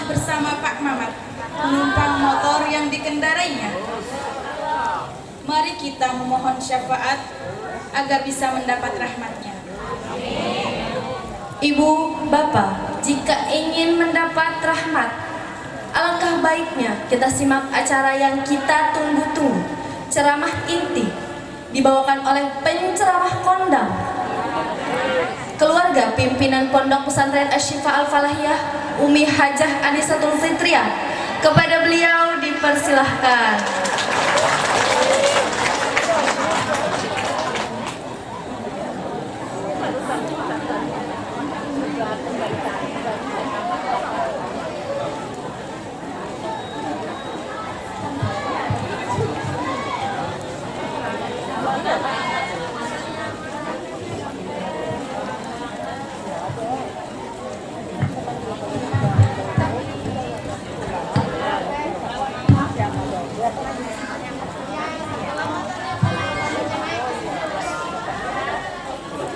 bersama Pak Mamat, penumpang motor yang dikendarainya. Mari kita memohon syafaat agar bisa mendapat rahmatnya. Ibu, Bapak, jika ingin mendapat rahmat, alangkah baiknya kita simak acara yang kita tunggu-tunggu, ceramah inti, dibawakan oleh penceramah kondang, keluarga pimpinan Pondok Pesantren Asy-Syifa Al-Falahiyah, Umi Hajah Anisatul Fitriah. Kepada beliau dipersilahkan.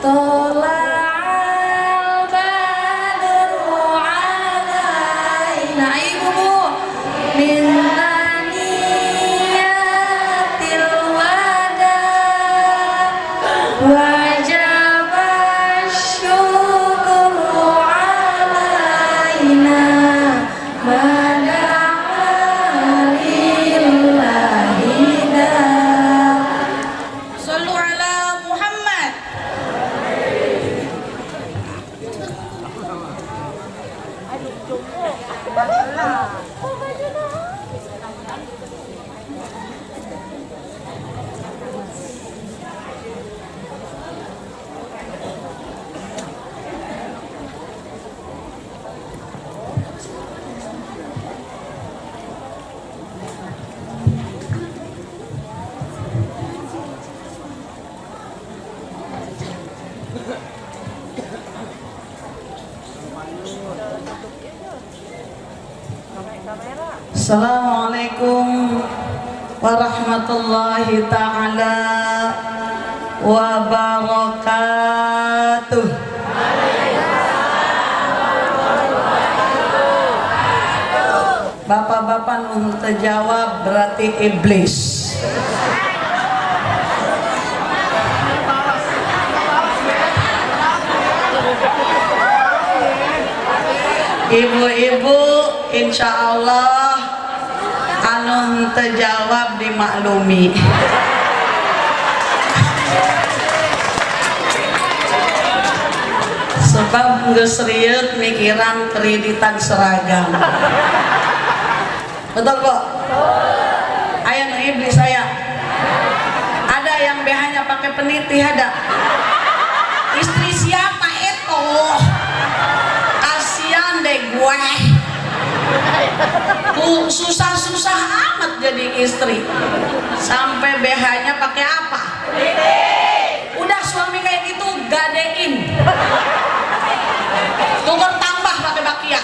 Tola'al badru alaina, ibu min thaniyatil wada, wajaba syukru alaina mada'alillahi da. Shallu ala Muhammad. Assalamualaikum warahmatullahi ta'ala wabarakatuh. Bapak-bapak nuhun terjawab berarti iblis. Ibu-ibu insya Allah anu terjawab dimaklumi. Sebab geus rieuh mikiran kreditan seragam. Betul, Bu? Aya nu iblis saya. Ada yang BH-nya pakai peniti, ada. Istri siapa itu? Kasihan deh gue. Susah-susah amat jadi istri. Sampai BH-nya pakai apa? Udah suami kayak gitu gadein. Tukar tambah pakai bakia.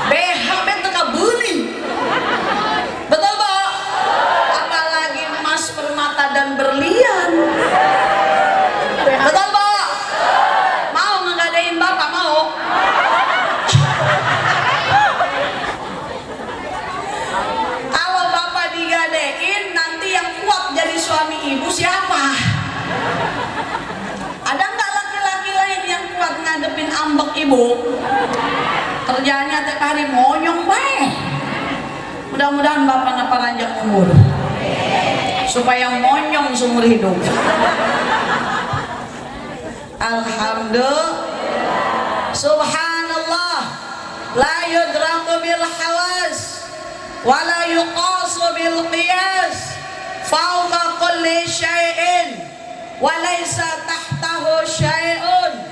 BH bete kabuni. Betul, Bu? Apalagi emas, permata dan berlian. Betul, Bu? Mau ngegadein Bapak, mau? Kalau Bapak digadein, nanti yang kuat jadi suami ibu siapa? Ada nggak laki-laki lain yang kuat ngadepin ambek ibu? Kerjanya tiap hari monyong baik. Mudah-mudahan Bapak panjang umur supaya monyong seumur hidup. Alhamdulillah. Subhanallah. La yudraku bil hawas wa la yuqasu bil qiyas. Fawqa kulli syai'in wa laysa tahtahu syai'un.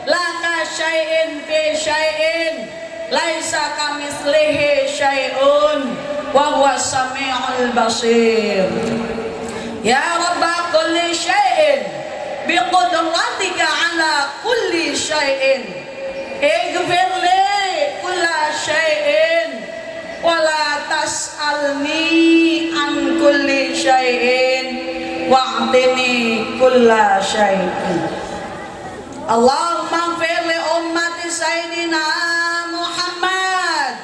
La ka syai'in fi syai'in. Laisa kamitslihi syai'un wa huwa samiul basir. Ya Rabba kulli syai'in bi qudratika ala kulli syai'in. Ighfir li kulla syai'in wa la tas'alni an kulli syai'in wa'tini kulla syai'in. Allahumma ighfir li ummati sayyidina Muhammad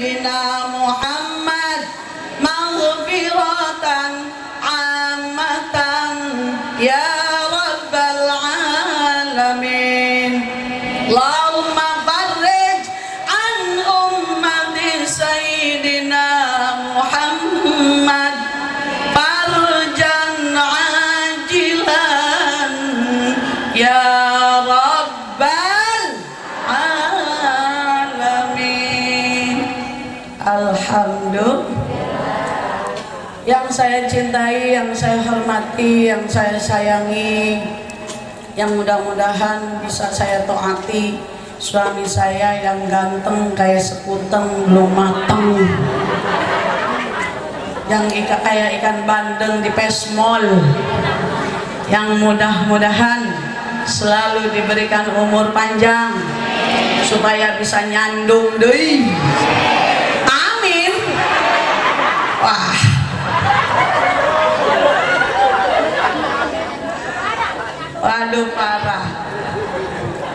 sayyidina Muhammad maghfiratan ammatan ya rabbal alamin. Allahumma farrij an ummati sayyidina Muhammad farjan ajilan ya rabbal alamin. Alhamdulillah. Yang saya cintai, yang saya hormati, yang saya sayangi, yang mudah-mudahan bisa saya taati, suami saya yang ganteng kayak sekuteng belum mateng, yang kayak ikan bandeng di pesmol, yang mudah-mudahan selalu diberikan umur panjang supaya bisa nyandung deui. Amin. Wah, waduh parah.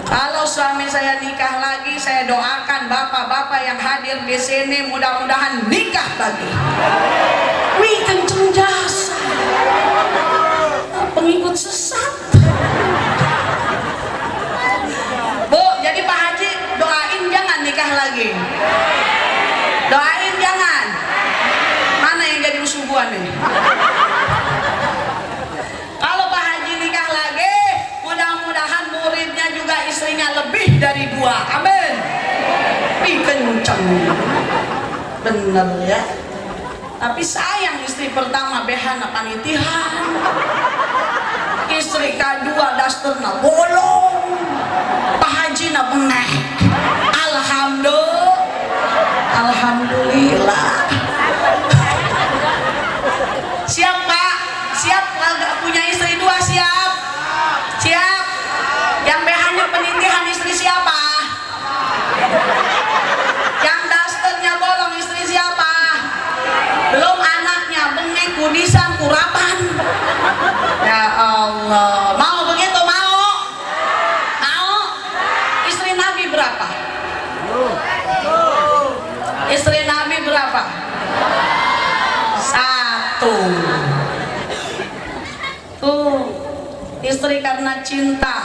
Kalau suami saya nikah lagi, saya doakan bapak-bapak yang hadir di sini mudah-mudahan nikah lagi. Wih, kenceng jasa. Pengikut sesat. Bu, jadi Pak Haji doain jangan nikah lagi. Doain jangan. Mana yang jadi usubuan nih? Kalau Pak Haji nikah lagi, mudah-mudahan muridnya juga istrinya lebih dari 2. Amin. Ih, kenceng. Bener ya. Tapi sayang istri pertama behana panitihan. Istri kedua dasterna bolong. Pak Haji na benek. Alhamdulillah. Alhamdulillah. Siap Pak? Siap nggak punya istri 2? Siap? Siap? Yang BH-nya penitihan istri siapa? Yang dasternya bolong istri siapa? Belum anaknya bengek kudisan kurapan. Ya Allah, mau begitu? Mau? Mau? Istri Nabi berapa? Istri Nabi berapa? 1. Tuh, istri karena cinta,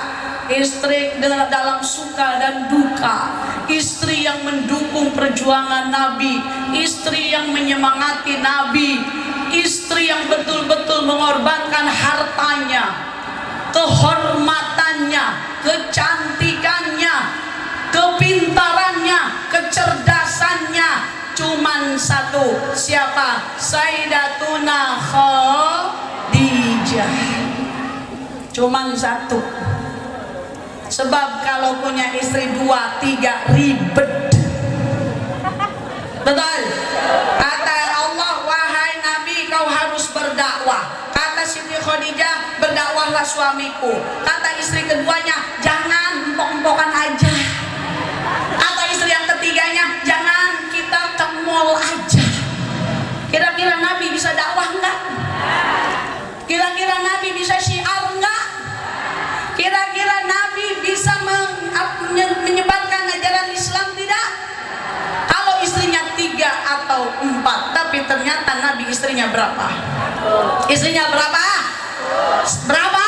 istri dalam suka dan duka, istri yang mendukung perjuangan Nabi, istri yang menyemangati Nabi, istri yang betul-betul mengorbankan hartanya, kehormatannya, kecantikannya, kepintarannya, kecerdasannya, cuman 1. Siapa? Sayyidatuna Khadijah. Cuman 1. Sebab kalau punya istri 2, 3 ribet. Betul? Kata Allah, wahai Nabi, kau harus berdakwah. Kata Siti Khadijah, berdakwahlah suamiku. Kata istri keduanya, jangan empok-empokan aja. Kata istri yang ketiganya, jangan kita ke mall aja. Kira-kira Nabi bisa dakwah enggak? Kira-kira Nabi bisa syiar enggak? Kira-kira Nabi bisa menyebarkan ajaran Islam tidak? Kalau istrinya 3 atau 4, tapi ternyata Nabi istrinya berapa? Istrinya berapa? Berapa?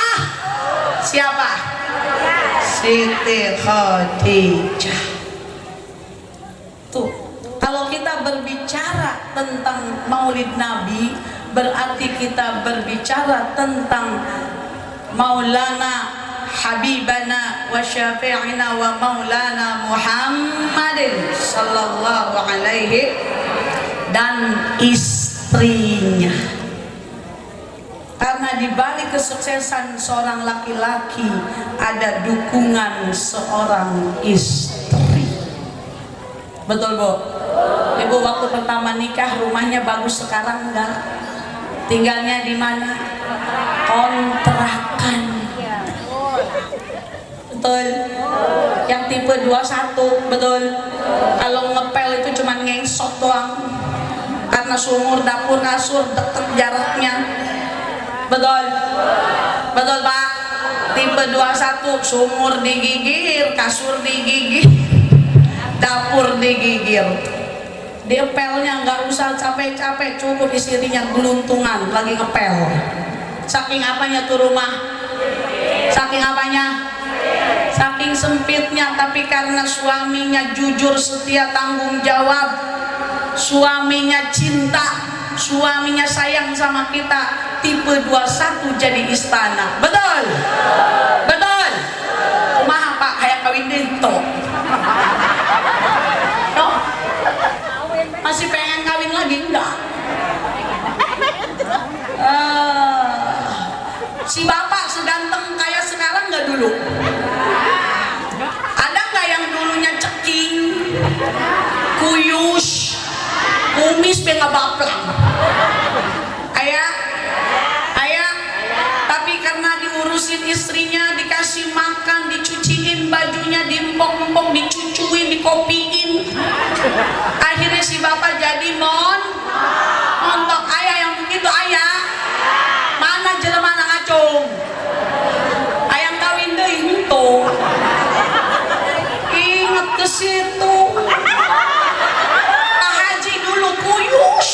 Siapa? Siti Khadijah. Tuh, kalau kita berbicara tentang Maulid Nabi, berarti kita berbicara tentang Maulana Habibana wa Syafi'ina wa Maulana Muhammadin sallallahu alaihi dan istrinya. Karena di balik kesuksesan seorang laki-laki ada dukungan seorang istri. Betul Bu? Ibu waktu pertama nikah rumahnya bagus, sekarang enggak? Tinggalnya di mana? Kontrakan. Betul? Yang tipe 21, betul? Kalau ngepel itu cuma ngengsot doang. Karena sumur, dapur, kasur deket jaraknya. Betul? Betul Pak? Tipe 21, sumur digigir, kasur digigir, dapur digigir. Diepelnya nggak usah capek-capek, cukup istrinya geluntungan lagi ngepel. Saking apanya tuh rumah? Saking apanya? Saking sempitnya, tapi karena suaminya jujur, setia, tanggung jawab, suaminya cinta, suaminya sayang sama kita, tipe 21 jadi istana. Betul? Betul? Kumaha Pak, kayak kawin dento. Masih pengen kawin lagi? Enggak. Si bapak seganteng kayak sekarang nggak dulu? Ada nggak yang dulunya ceking, kuyus, kumis pengen baplang? Ayah, tapi karena diurusin istrinya, dikasih makan, dicuciin bajunya, diempok-empok, dicucuin, dikopiin, akhirnya si bapak jadi montok. Ayah yang begitu ayah, mana jelema na ngacung, ayam kawin deui henteu. Ingat ke situ. Pak Haji dulu kuyus.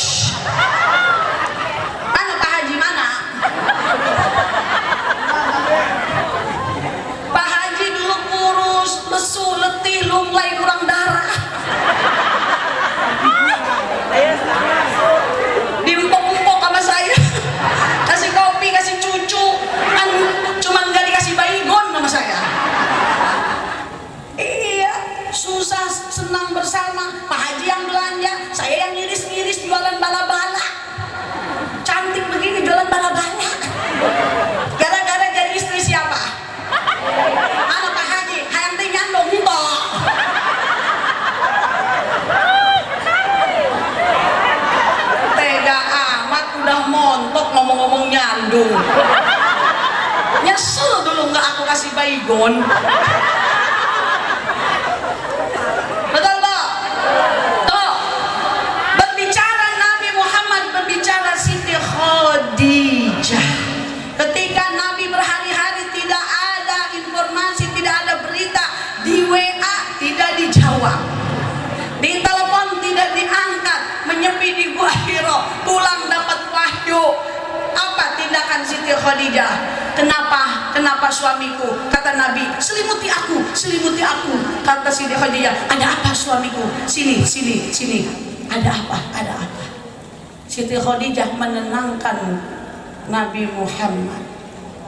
Mana Pak Haji mana? Pak Haji dulu kurus, lesu, letih, lunglai, kurang darah. Diempok-empok sama saya. Kasih kopi, kasih cucu, kan cuman gak dikasih baygon sama saya. Iya, susah senang bersama. Pak Haji yang belanja, saya yang ngiris-ngiris jualan bala-bala. Cantik begini jualan bala-bala. Gara-gara jadi istri siapa? Mana Pak Haji? Hayang teh nyandong entok. Tega amat, udah montok ngomong-ngomong nyandung. Nyesel dulu nggak aku kasih baygon. Betul Pak? Tuh, berbicara Nabi Muhammad, berbicara Siti Khadijah. Ketika Nabi berhari-hari tidak ada informasi, tidak ada berita, di WA tidak dijawab, di telepon tidak diangkat, menyepi di Gua Hiro, pulang dapat wahyu. Apa tindakan Siti Khadijah? Kenapa suamiku? Kata Nabi, selimuti aku. Kata Siti Khadijah, ada apa suamiku? Sini. Ada apa? Siti Khadijah menenangkan Nabi Muhammad.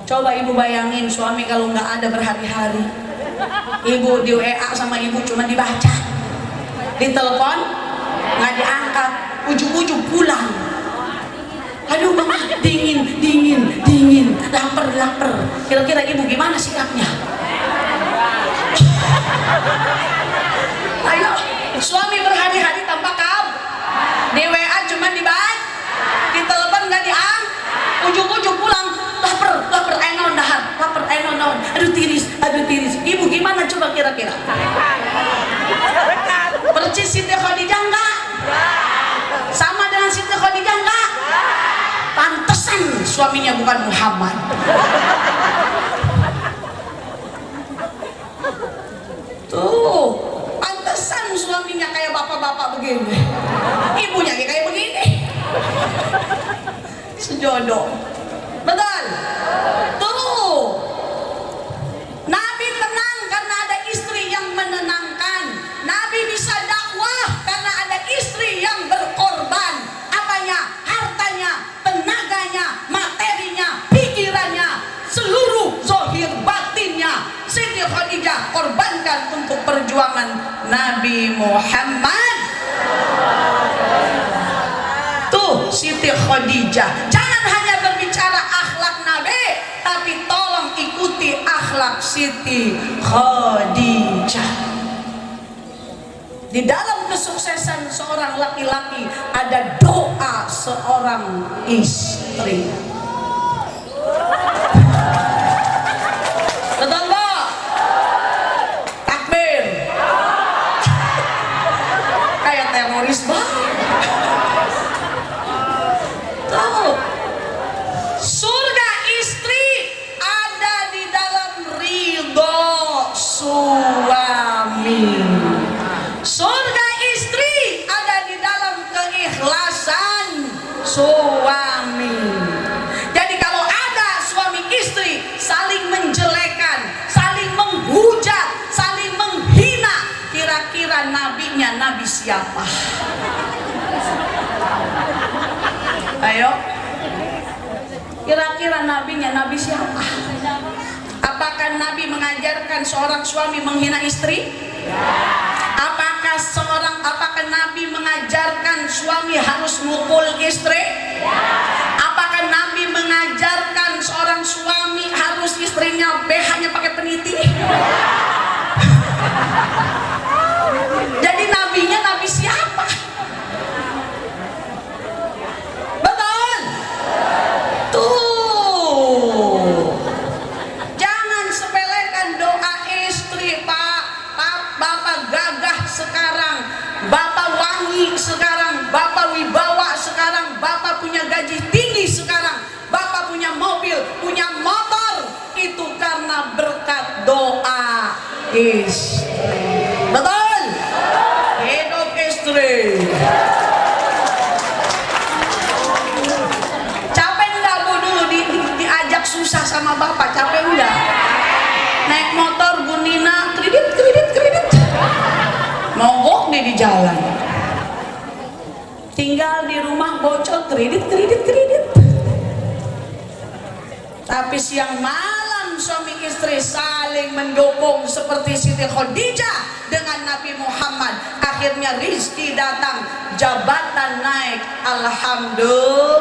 Coba ibu bayangin suami kalau nggak ada berhari-hari. Ibu di WA sama ibu cuma dibaca, di telepon nggak diangkat, ujung-ujung pulang. Aduh mama, dingin, lapar. Kira-kira ibu gimana sikapnya? Ayo, suami berhari-hari tanpa kabar, di WA cuma dibaca, di telepon nggak diangkat, ujung-ujung pulang. Lapar, ayo naon, aduh tiris. Ibu gimana coba kira-kira? Percis Siti Khadijah enggak? Sama dengan Siti Khadijah enggak? Pantesan suaminya bukan Muhammad. Tuh, pantesan suaminya kayak bapak-bapak begini, ibunya kayak begini. Sejodoh. Betul? Tuh, Nabi tenang karena ada istri yang menenangkan. Nabi bisa dakwah karena ada istri yang berkorban. Apanya? Hartanya, tenaganya, materinya, pikirannya, seluruh zahir batinnya Siti Khadijah korbankan untuk perjuangan Nabi Muhammad. Tuh Siti Khadijah. Jangan hanya berbicara akhlak Nabi, tapi tolong ikuti akhlak Siti Khadijah. Di dalam kesuksesan seorang laki-laki ada doa seorang istri. Betul Pak? Takbir. Kayak teroris banget. Tuh, surga istri ada di dalam ridho suami. Surga istri ada di dalam suami. Jadi kalau ada suami istri saling menjelekan, saling menghujat, saling menghina, kira-kira nabinya nabi siapa? Ayo, kira-kira nabinya nabi siapa? Apakah nabi mengajarkan seorang suami menghina istri? Apakah nabi mengajarkan suami harus mukul istri? Apakah nabi mengajarkan seorang suami harus istrinya BH-nya pakai peniti? Jadi nabinya nabi siapa? Betul? Tuh. Jangan sepelekan doa istri, Pak. Bapak gagah sekarang, Bapak wangi sekarang, Bapak wibawa sekarang, Bapak punya gaji tinggi sekarang, Bapak punya mobil, punya motor, itu karena berkat doa istri. Betul? Hidup istri. Capek enggak Bu dulu diajak susah sama Bapak? Capek enggak? Naik motor Bu Nina, kredit mogok deh di jalan, tinggal di rumah bocor, kredit. Tapi siang malam suami istri saling mendukung seperti Siti Khadijah dengan Nabi Muhammad. Akhirnya rizki datang, jabatan naik, alhamdulillah.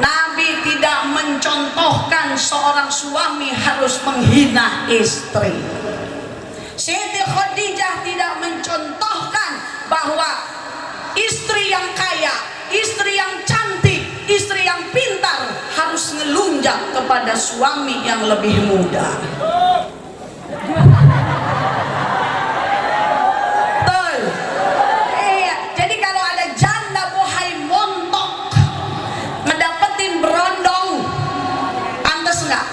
Nabi tidak mencontohkan seorang suami harus menghina istri. Siti Khadijah tidak mencontohkan bahwa istri yang kaya, istri yang cantik, istri yang pintar harus ngelunjak kepada suami yang lebih muda. Betul? Iya. Jadi kalau ada janda bohai montok ngedapetin berondong, pantas nggak?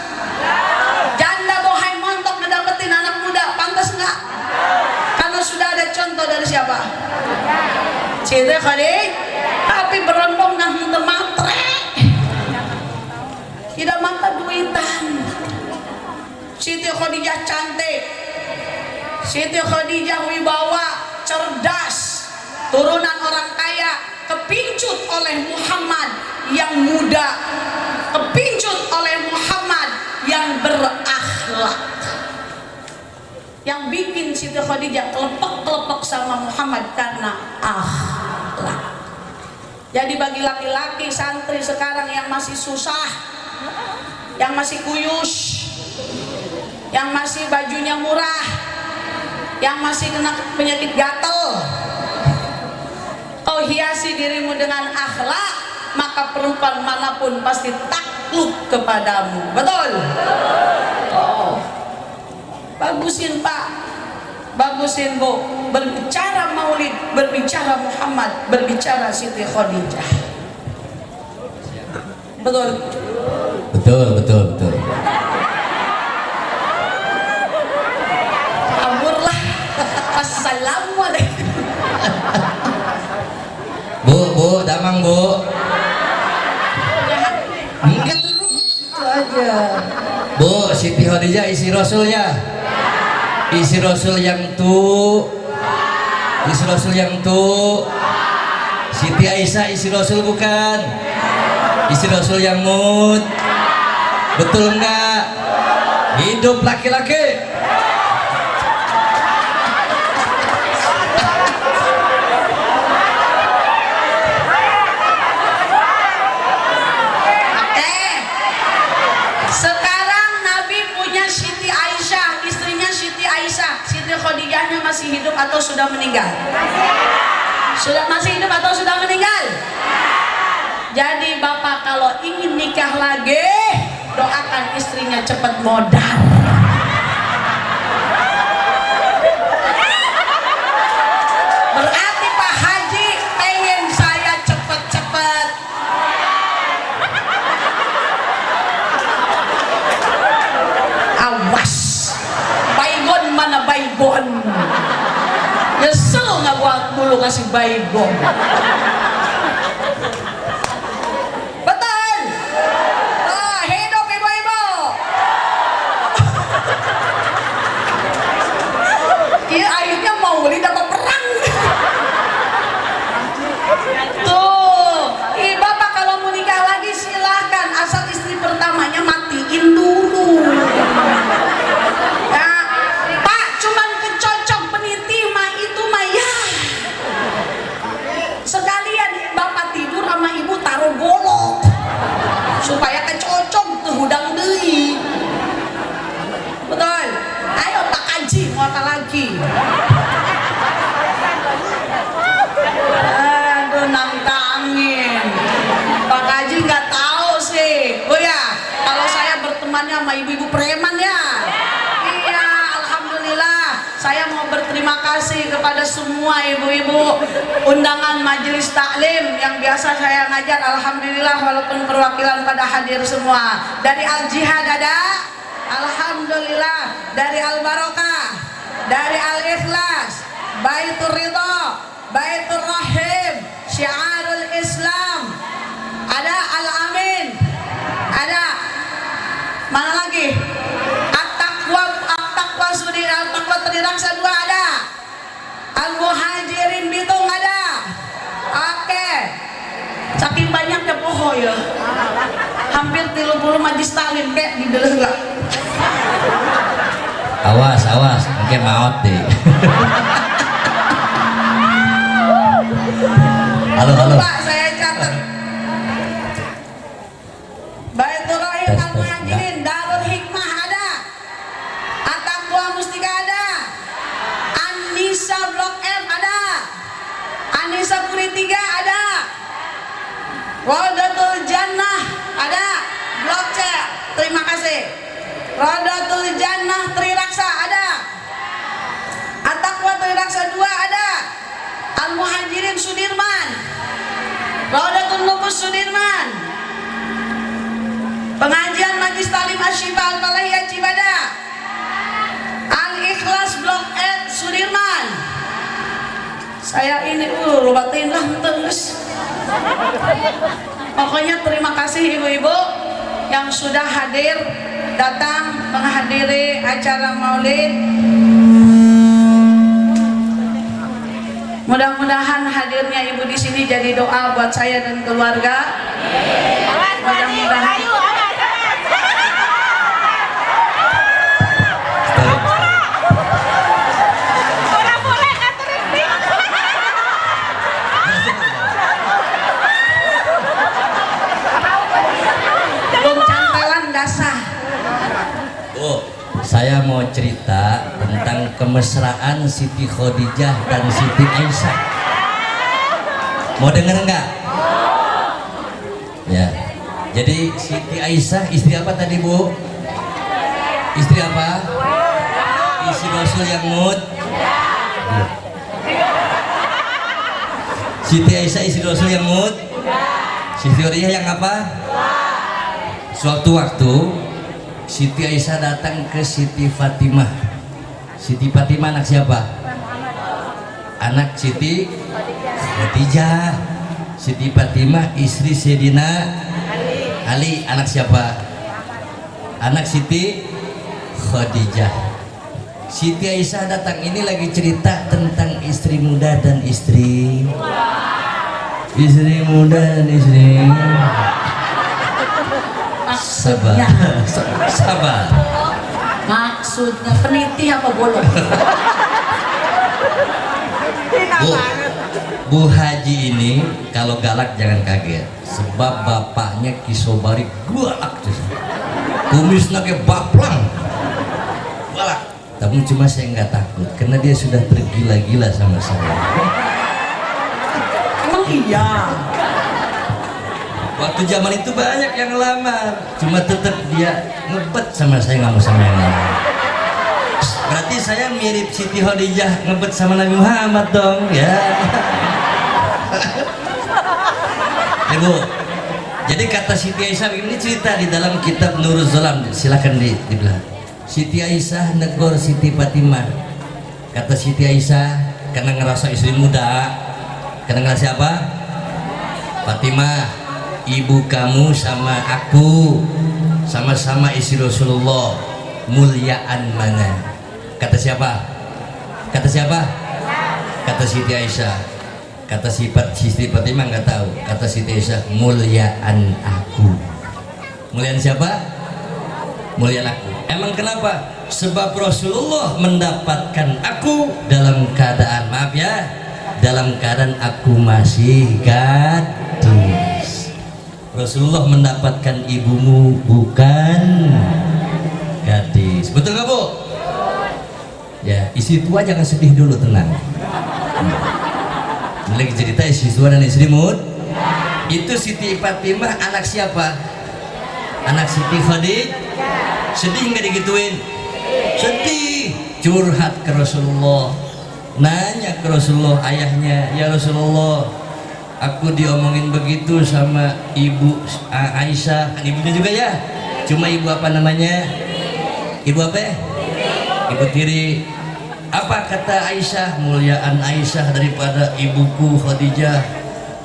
Janda bohai montok ngedapetin anak muda, pantas nggak? Karena sudah ada contoh dari siapa? Siti Khadijah. Tapi berondong nang matre, tidak mata duitan. Siti Khadijah cantik, Siti Khadijah wibawa, cerdas, turunan orang kaya, kepincut oleh Muhammad yang muda, kepincut oleh Muhammad yang berakhlak. Yang bikin Siti Khadijah kelepek-kelepek sama Muhammad karena akhlak. Jadi bagi laki-laki santri sekarang yang masih susah, yang masih kuyus, yang masih bajunya murah, yang masih kena penyakit gatel, kau hiasi dirimu dengan akhlak, maka perempuan manapun pasti takluk kepadamu. Betul? Oh. Bagusin Pak, bagusin Bu, berbicara maulid, berbicara Muhammad, berbicara Siti Khadijah. Betul? Betul. Aburlah. Assalamualaikum. Bu, damang Bu. Ingat terus itu aja. Bu, Siti Khadijah isi Rasulnya. Isi Rasul yang Siti Aisyah isi Rasul bukan, isi Rasul yang mut. Betul enggak? Hidup laki-laki. Sekarang Nabi punya Siti Aisyah, istrinya Siti Aisyah. Siti Khadijahnya masih hidup atau sudah meninggal? Masih hidup atau sudah meninggal? Jadi bapak kalau ingin nikah lagi, doakan istrinya cepat modal. Berarti Pak Haji pengen saya cepet-cepet. Awas, baygon mana baygon? Nyesel nggak gua dulu ngasih baygon. sama ibu-ibu preman ya. Iya, alhamdulillah. Saya mau berterima kasih kepada semua ibu-ibu undangan majelis taklim yang biasa saya ngajar. Alhamdulillah, walaupun perwakilan pada hadir semua. Dari Al Jihad ada, alhamdulillah. Dari Al Barokah, dari Al Ikhlas, Baitur Ridha, Baitur Rahim, Syiarul Islam, ada Al Amin, ada mana lagi? At-Taqwa Sudi, Al-Taqwa Triraksa 2 ada. Al-Muhajirin Bitung ada. Oke. Saking banyaknya poho ya. Hampir 30 majlis taklim kayak di deuleuh. Awas, mungkin maot deh. Halo. Pak, saya catat. Baitur Rahim Al-Muhajirin, Darul Hikmah ada. At-Taqwa Mustika ada. An-Nisa Blok M ada. An-Nisa Puri 3 ada. Rodatul Jannah ada. Blok C. Terima kasih. Rodatul Jannah Triraksa ada. At-Taqwa Triraksa 2 ada. Al-Muhajirin Sudirman, Rodatul Nufus Sudirman, pengajian Majlis Taklim Asy-Syifa Al-Falahiyah Cibadah, Al-Ikhlas Blok N Sudirman. Saya ini batin lah terus. Pokoknya terima kasih ibu-ibu yang sudah hadir datang menghadiri acara Maulid. Mudah-mudahan hadirnya ibu di sini jadi doa buat saya dan keluarga. Mudah-mudahan. Belum cantelan dasar. Oh, saya mau cerita tentang kemesraan Siti Khadijah dan Siti Aisyah. Mau denger nggak? Ya. Jadi Siti Aisyah istri apa tadi Bu? Istri apa? Istri Rasul yang mut. Siti Aisyah istri Rasul yang mut. Siti Khadijah yang apa? Suatu-waktu Siti Aisyah datang ke Siti Fatimah. Siti Fatimah anak siapa? Anak Siti Khadijah. Siti Fatimah istri Sayyidina Ali. Anak siapa? Anak Siti Khadijah. Siti Aisyah datang ini lagi cerita tentang istri muda dan istri muda dan istri sabar. Maksudnya peniti apa bolong? Bu Haji ini kalau galak jangan kaget, sebab bapaknya Kisobari galak tuh. Kumisnya kayak baplang galak. Tapi cuma saya nggak takut karena dia sudah tergila-gila sama saya. Emang iya. Waktu zaman itu banyak yang ngelamar, cuma tetap dia ngebet sama saya, nggak mau sama yang lain. Berarti saya mirip Siti Khadijah ngebet sama Nabi Muhammad dong, ya. Ibu, jadi kata Siti Aisyah ini cerita di dalam kitab Nurul Zolam, silakan dibelah. Siti Aisyah negor Siti Fatimah. Kata Siti Aisyah karena ngerasa istri muda, karena ngerasa apa? Fatimah, ibu kamu sama aku sama-sama istri Rasulullah, muliaan mana? Kata siapa? Kata siapa? Kata Siti Aisyah. Kata Siti Fatimah nggak tahu. Kata Siti Aisyah, muliaan aku. Muliaan siapa? Muliaan aku. Emang kenapa? Sebab Rasulullah mendapatkan aku dalam keadaan, maaf ya, dalam keadaan aku masih gadis. Rasulullah mendapatkan ibumu bukan gadis. Betul nggak Bu? Ya, isi tua jangan sedih dulu, tenang. Lagi cerita istri tua dan istri mud. Itu Siti Fatimah anak siapa? Anak Siti Khadijah. Sedih nggak digituin? Sedih. Curhat ke Rasulullah, nanya ke Rasulullah ayahnya, ya Rasulullah, aku diomongin begitu sama ibu Aisyah, kan ibunya juga ya, cuma ibu apa namanya? Ibu apa ya? Ibu tiri. Apa kata Aisyah? Muliaan Aisyah daripada ibuku Khadijah.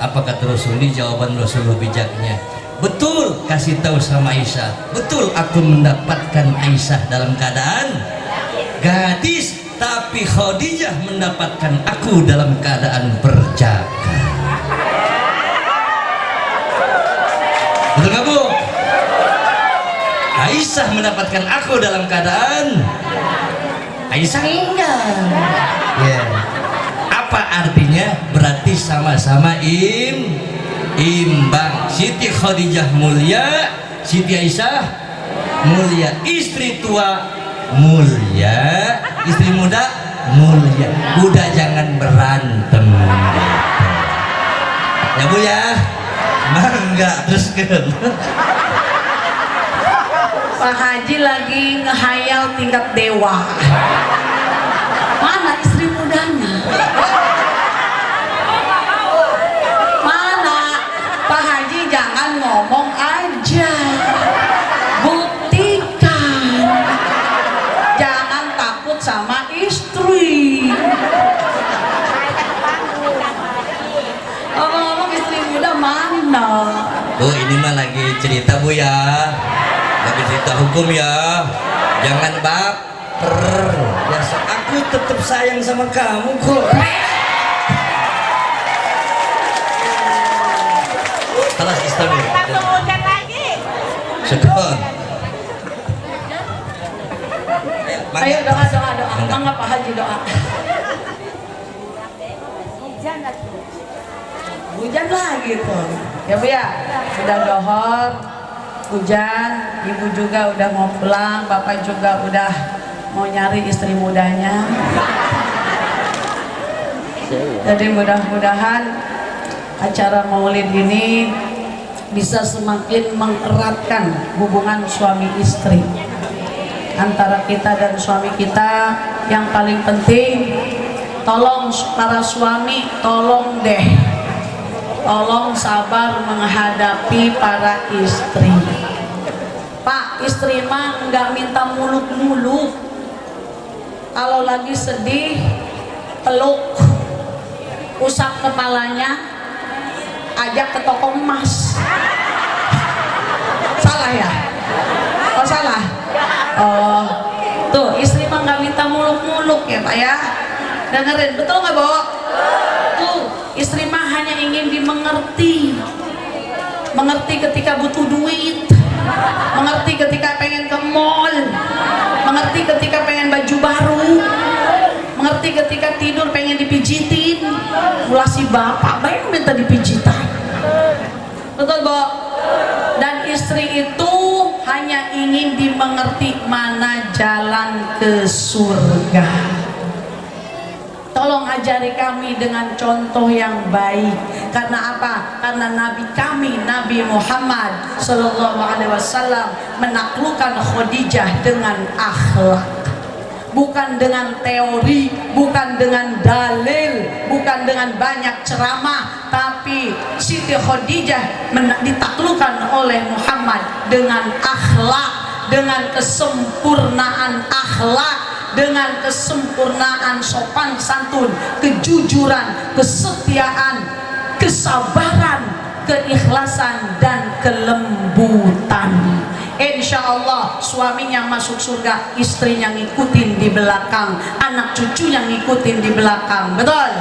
Apa kata Rasul? Ini jawaban Rasulullah bijaknya. Betul, kasih tahu sama Aisyah. Betul, aku mendapatkan Aisyah dalam keadaan gadis, tapi Khadijah mendapatkan aku dalam keadaan perjaka. Betul nggak Bu? Aisyah mendapatkan aku dalam keadaan, Aisyah enggak. Ya. Apa artinya? Berarti sama-sama imbang. Siti Khadijah mulia, Siti Aisyah mulia. Istri tua mulia, istri muda mulia. Udah jangan berantem. Ya Bu ya. Mangga teruskan. Pak Haji lagi ngehayal tingkat dewa. Mana istri mudanya? Mana? Pak Haji jangan ngomong aja, buktikan. Jangan takut sama istri. Ngomong-ngomong istri muda mana? Bu, ini mah lagi cerita Bu ya, lagi cerita hukum ya, jangan baper ya. Aku tetap sayang sama kamu kok. Kelas Islam ya? Syukur. Ayo doa. Mangga Pak Haji doa. Hujan lagi tuh. Ya Bu ya, sudah dohor, hujan, ibu juga udah mau pulang, bapak juga udah mau nyari istri mudanya. Jadi mudah-mudahan acara maulid ini bisa semakin mengeratkan hubungan suami istri antara kita dan suami kita. Yang paling penting, tolong para suami, tolong sabar menghadapi para istri. Pak, istri mah nggak minta muluk-muluk. Kalau lagi sedih, peluk, usap kepalanya, ajak ke toko emas. Salah ya? Oh salah? Oh, tuh istri mah nggak minta muluk-muluk ya Pak ya. Dengerin, betul nggak Bu? Tuh, istri mah hanya ingin dimengerti. Mengerti ketika butuh duit, mengerti ketika pengen ke mall, mengerti ketika pengen baju baru, mengerti ketika tidur pengen dipijitin. Ulah si bapak baik minta dipijitan. Betul Bu? Dan istri itu hanya ingin dimengerti mana jalan ke surga. Tolong ajari kami dengan contoh yang baik. Karena apa? Karena Nabi kami, Nabi Muhammad Sallallahu Alaihi Wasallam menaklukkan Khadijah dengan akhlak, bukan dengan teori, bukan dengan dalil, bukan dengan banyak ceramah, tapi Siti Khadijah ditaklukkan oleh Muhammad dengan akhlak, dengan kesempurnaan akhlak, dengan kesempurnaan sopan santun, kejujuran, kesetiaan, kesabaran, keikhlasan, dan kelembutan. Insya Allah suaminya masuk surga, istrinya ngikutin di belakang, anak cucunya ngikutin di belakang. Betul?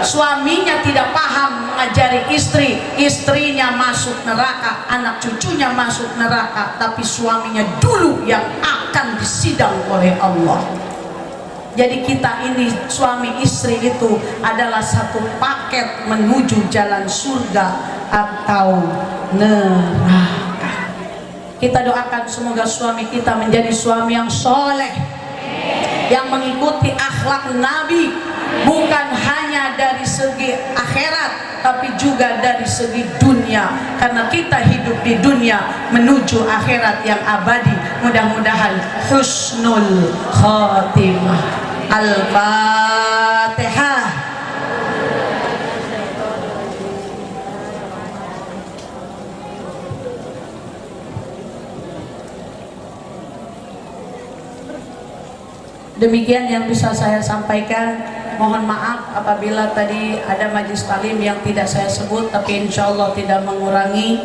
Suaminya tidak paham mengajari istri, istrinya masuk neraka, anak cucunya masuk neraka, tapi suaminya dulu yang akan disidang oleh Allah. Jadi kita ini suami istri itu adalah satu paket menuju jalan surga atau neraka. Kita doakan semoga suami kita menjadi suami yang soleh, yang mengikuti akhlak Nabi, bukan hanya dari segi akhirat tapi juga dari segi dunia, karena kita hidup di dunia menuju akhirat yang abadi. mudah-mudahan husnul khotimah. Al-Fatihah. Demikian yang bisa saya sampaikan. Mohon maaf apabila tadi ada majlis taklim yang tidak saya sebut, tapi insya Allah tidak mengurangi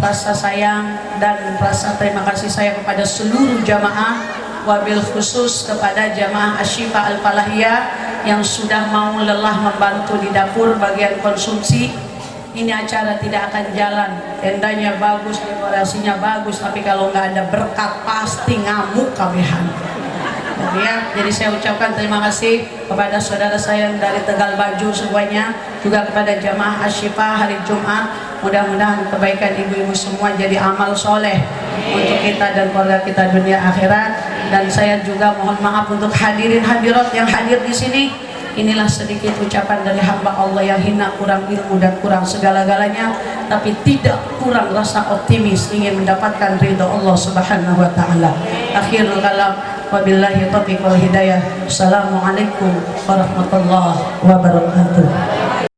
rasa sayang dan rasa terima kasih saya kepada seluruh jamaah, wabil khusus kepada jamaah Asy-Syifa Al-Falahiyah yang sudah mau lelah membantu di dapur bagian konsumsi. Ini acara tidak akan jalan, tendanya bagus, dekorasinya bagus, tapi kalau nggak ada berkat pasti ngamuk kabehan. Ya, jadi saya ucapkan terima kasih kepada saudara saya yang dari Tegal Baju semuanya, juga kepada jamaah Asy-Syifa hari Jumat. Mudah-mudahan kebaikan ibu-ibu semua jadi amal soleh untuk kita dan keluarga kita dunia akhirat. Dan saya juga mohon maaf untuk hadirin hadirat yang hadir di sini. Inilah sedikit ucapan dari hamba Allah yang hina, kurang ilmu dan kurang segala-galanya, tapi tidak kurang rasa optimis ingin mendapatkan ridho Allah Subhanahu wa taala. Akhirul kalam, wabillahi taufiq wal hidayah. Assalamualaikum warahmatullahi wabarakatuh.